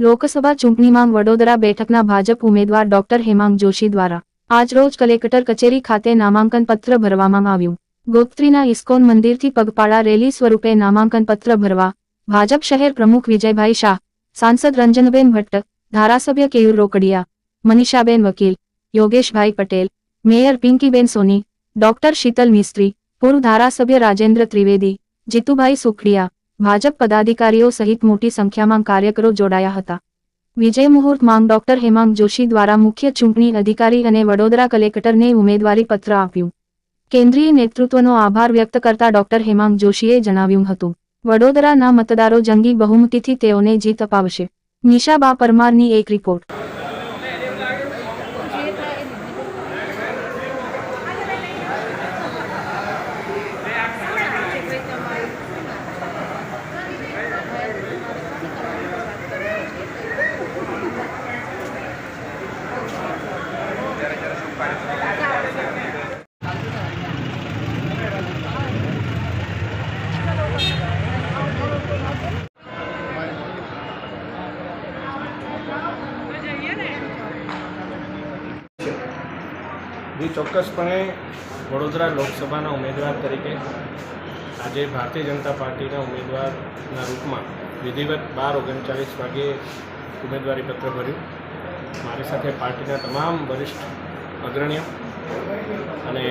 લોકસભા ચૂંટણીમાં વડોદરા બેઠકના ભાજપ ઉમેદવાર ડોક્ટર હેમાંગ જોશી દ્વારા આજરોજ કલેક્ટર કચેરી ખાતે નામાંકન પત્ર ભરવામાં આવ્યું। ગોત્રીના ઇસ્કોન મંદિરથી પગપાળા રેલી સ્વરૂપે નામાંકન પત્ર ભરવા ભાજપ શહેર પ્રમુખ વિજયભાઈ શાહ, સાંસદ રંજનબેન ભટ્ટ, ધારાસભ્ય કેયુર રોકડિયા, મનીષાબેન વકીલ, યોગેશભાઈ પટેલ, મેયર પિંકીબેન સોની, ડોક્ટર શીતલ મિસ્ત્રી, પૂર્વ ધારાસભ્ય રાજેન્દ્ર ત્રિવેદી, જીતુભાઈ સુખડિયા, ભાજપ પદાધિકારીઓ સહિત મોટી સંખ્યામાં કાર્યકરો જોડાયા હતા। વિજય મુહૂર્ત માંગ ડોક્ટર હેમાંગ જોશી દ્વારા મુખ્ય ચૂંટણી અધિકારી અને વડોદરા કલેક્ટરને ઉમેદવારી પત્ર આપ્યું। કેન્દ્રીય નેતૃત્વનો આભાર વ્યક્ત કરતા ડોક્ટર હેમાંગ જોશીએ જણાવ્યું હતું, વડોદરાના મતદારો જંગી બહુમતીથી તેઓને જીત અપાવશે। નિશાબા પરમારની એક રિપોર્ટ। जी ચોક્કસપણે વડોદરા લોકસભાના ઉમેદવાર તરીકે આજે ભારતીય જનતા પાર્ટીના ઉમેદવારના રૂપમાં વિધિવત 12:39 વાગ્યે ઉમેદવારી પત્ર ભર્યું। મારી સાથે પાર્ટીના તમામ વરિષ્ઠ અગ્રણીઓ અને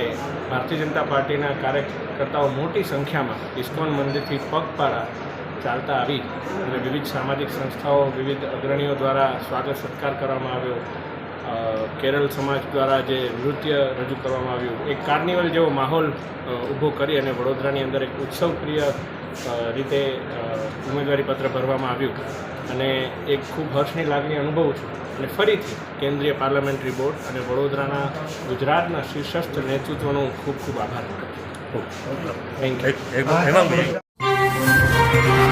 ભારતીય જનતા પાર્ટીના કાર્યકર્તાઓ મોટી સંખ્યામાં ઇસ્કોન મંદિરથી પગપાળા ચાલતા આવી અને વિવિધ સામાજિક સંસ્થાઓ, વિવિધ અગ્રણીઓ દ્વારા સ્વાગત સત્કાર કરવામાં આવ્યો। કેરળ સમાજ દ્વારા જે નૃત્ય રજૂ કરવામાં આવ્યું, એક કાર્નિવલ જેવો માહોલ ઊભો કરી અને વડોદરાની અંદર એક ઉત્સવપ્રિય રીતે ઉમેદવારી પત્ર ભરવામાં આવ્યું અને એક ખૂબ હર્ષની લાગણી અનુભવું છું અને ફરીથી કેન્દ્રીય પાર્લામેન્ટરી બોર્ડ અને વડોદરાના ગુજરાતના શીર્ષસ્થ નેતૃત્વનો ખૂબ ખૂબ આભાર માનું છું। Thank you.